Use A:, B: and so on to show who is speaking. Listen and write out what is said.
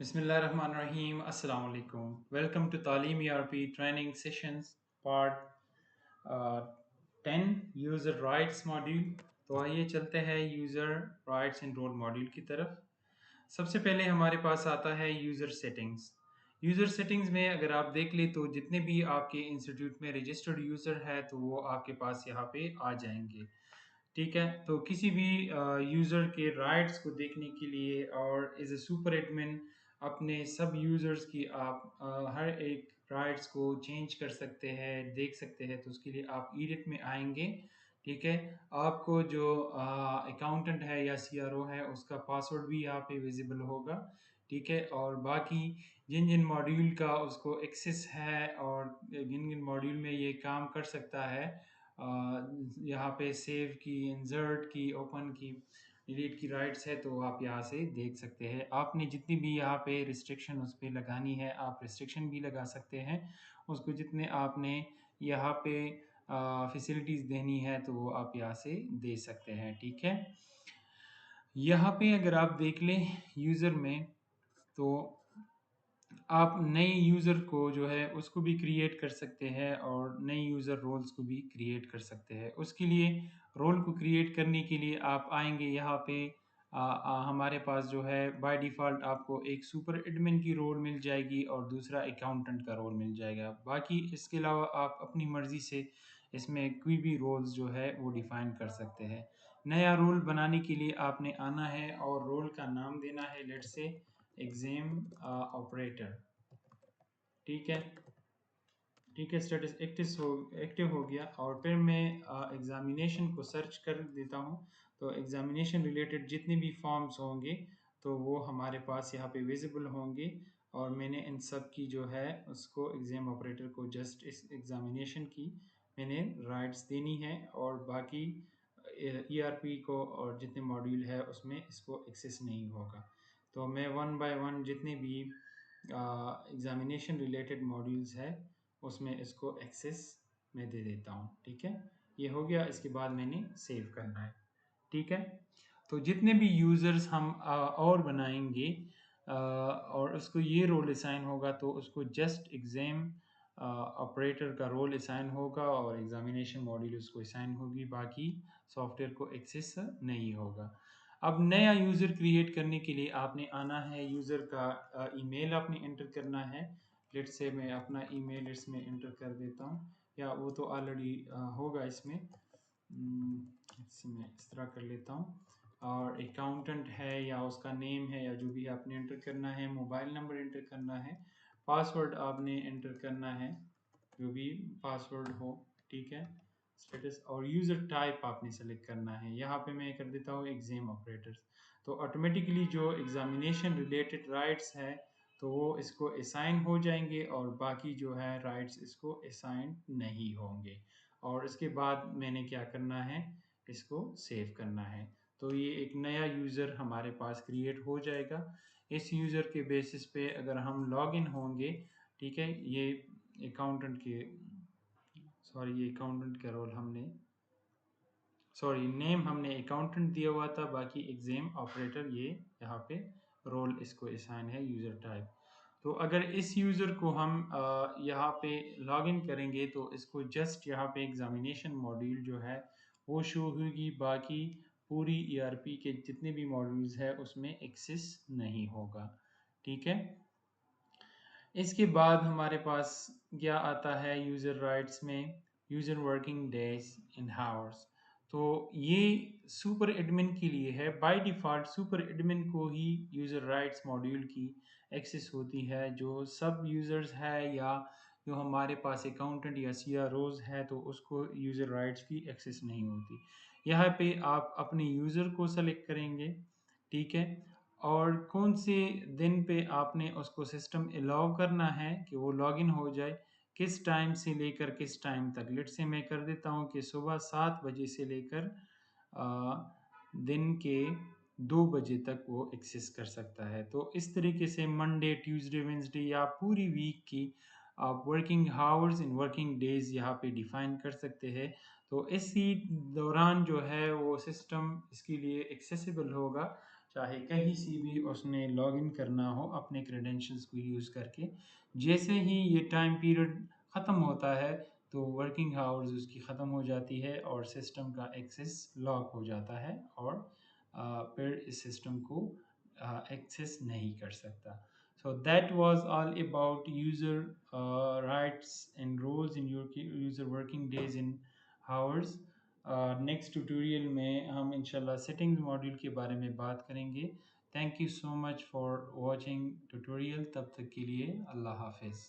A: बिस्मिल्लाहिर्रहमानिर्रहीम अस्सलाम वालेकुम। Welcome to Talim ERP training sessions part 10 user rights module. तो आइए चलते हैं user rights and role module की तरफ। सबसे पहले हमारे पास आता है यूज़र सेटिंग्स। यूज़र सेटिंग्स में अगर आप देख लें तो जितने भी आपके इंस्टीट्यूट में रजिस्टर्ड यूज़र है तो वो आपके पास यहाँ पे आ जाएंगे। ठीक है, तो किसी भी यूज़र के राइट्स को देखने के लिए और एज ए सुपर एडमिन अपने सब यूज़र्स की आप हर एक राइट्स को चेंज कर सकते हैं, देख सकते हैं। तो उसके लिए आप एडिट में आएंगे। ठीक है, आपको जो अकाउंटेंट है या सीआरओ है उसका पासवर्ड भी यहाँ पे विजिबल होगा। ठीक है, और बाकी जिन जिन मॉड्यूल का उसको एक्सेस है और जिन जिन मॉड्यूल में ये काम कर सकता है, यहाँ पे सेव की, इंसर्ट की, ओपन की, डिलीट की राइट्स है तो आप यहाँ से देख सकते हैं। आपने जितनी भी यहाँ पे रिस्ट्रिक्शन उस पर लगानी है आप रिस्ट्रिक्शन भी लगा सकते हैं। उसको जितने आपने यहाँ पे फैसिलिटीज़ देनी है तो वो आप यहाँ से दे सकते हैं। ठीक है, यहाँ पे अगर आप देख लें यूज़र में, तो आप नए यूज़र को जो है उसको भी क्रिएट कर सकते हैं और नए यूज़र रोल्स को भी क्रिएट कर सकते हैं। उसके लिए रोल को क्रिएट करने के लिए आप आएंगे यहाँ पे। हमारे पास जो है बाय डिफ़ॉल्ट आपको एक सुपर एडमिन की रोल मिल जाएगी और दूसरा अकाउंटेंट का रोल मिल जाएगा। बाकी इसके अलावा आप अपनी मर्ज़ी से इसमें कोई भी रोल्स जो है वो डिफ़ाइन कर सकते हैं। नया रोल बनाने के लिए आपने आना है और रोल का नाम देना है, लेट्स से एग्जाम ऑपरेटर। ठीक है, ठीक है, स्टेटस एक्टिव हो गया और फिर मैं एग्जामिनेशन को सर्च कर देता हूँ। तो एग्जामिनेशन रिलेटेड जितने भी फॉर्म्स होंगे तो वो हमारे पास यहाँ पे विजिबल होंगे। और मैंने इन सब की जो है उसको एग्जाम ऑपरेटर को जस्ट इस एग्जामिनेशन की मैंने राइट्स देनी है और बाकी ईआरपी को और जितने मॉड्यूल है उसमें इसको एक्सेस नहीं होगा। तो मैं वन बाय वन जितने भी एग्जामिनेशन रिलेटेड मॉड्यूल्स है उसमें इसको एक्सेस में दे देता हूँ। ठीक है, ये हो गया। इसके बाद मैंने सेव करना है। ठीक है, तो जितने भी यूज़र्स हम और बनाएंगे और उसको ये रोल असाइन होगा तो उसको जस्ट एग्ज़ाम ऑपरेटर का रोल असाइन होगा और एग्जामिनेशन मॉड्यूल उसको असाइन होगी। बाकी सॉफ्टवेयर को एक्सेस नहीं होगा। अब नया यूज़र क्रिएट करने के लिए आपने आना है, यूज़र का ईमेल आपने एंटर करना है। लेट्स से मैं अपना ईमेल इसमें एंटर कर देता हूँ, या वो तो ऑलरेडी होगा इसमें। मैं इस तरह कर लेता हूँ। और अकाउंटेंट है या उसका नेम है या जो भी आपने एंटर करना है, मोबाइल नंबर एंटर करना है, पासवर्ड आपने एंटर करना है जो भी पासवर्ड हो। ठीक है, स्टेटस और यूज़र टाइप आपने सेलेक्ट करना है। यहाँ पे मैं कर देता हूँ एग्जाम ऑपरेटर्स। तो ऑटोमेटिकली जो एग्जामिनेशन रिलेटेड राइट्स है तो वो इसको असाइन हो जाएंगे और बाकी जो है राइट्स इसको असाइन नहीं होंगे। और इसके बाद मैंने क्या करना है, इसको सेव करना है। तो ये एक नया यूज़र हमारे पास क्रिएट हो जाएगा। इस यूज़र के बेसिस पे अगर हम लॉगिन होंगे, ठीक है, ये अकाउंटेंट के सॉरी ये अकाउंटेंट का रोल हमने सॉरी नेम हमने अकाउंटेंट दिया हुआ था, बाकी एग्जाम ऑपरेटर ये यहाँ पे रोल इसको असाइन है, यूज़र टाइप। तो अगर इस यूज़र को हम यहाँ पे लॉगिन करेंगे तो इसको जस्ट यहाँ पे एग्जामिनेशन मॉड्यूल जो है वो शो होगी। बाकी पूरी ईआरपी के जितने भी मॉड्यूल्स है उसमें एक्सेस नहीं होगा। ठीक है, इसके बाद हमारे पास क्या आता है यूज़र राइट्स में, user working days in hours. तो ये सुपर एडमिन के लिए है। बाय डिफ़ॉल्ट सुपर एडमिन को ही यूज़र राइट्स मॉड्यूल की एक्सेस होती है। जो सब यूज़र्स है या जो हमारे पास अकाउंटेंट या सीआरओज है तो उसको यूज़र राइट्स की एक्सेस नहीं होती। यहाँ पे आप अपने यूज़र को सेलेक्ट करेंगे। ठीक है, और कौन से दिन पे आपने उसको सिस्टम अलाउ करना है कि वो लॉगिन हो जाए, किस टाइम से लेकर किस टाइम तक। लेट से मैं कर देता हूँ कि सुबह 7 बजे से लेकर दिन के 2 बजे तक वो एक्सेस कर सकता है। तो इस तरीके से मंडे, ट्यूसडे, वेडनेसडे या पूरी वीक की आप working hours in working days यहाँ पे डिफाइन कर सकते हैं। तो इसी दौरान जो है वो सिस्टम इसके लिए एक्सेसिबल होगा, चाहे कहीं से भी उसने लॉगिन करना हो अपने क्रेडेंशियल्स को यूज़ करके। जैसे ही ये टाइम पीरियड ख़त्म होता है तो वर्किंग आवर्स उसकी ख़त्म हो जाती है और सिस्टम का एक्सेस लॉक हो जाता है और फिर इस सिस्टम को एक्सेस नहीं कर सकता। So that was all about user rights and roles in your user working days in hours. Next tutorial में हम इंशाल्लाह सेटिंग्स मॉड्यूल के बारे में बात करेंगे। Thank you so much for watching tutorial. तब तक के लिए अल्लाह हाफिज़।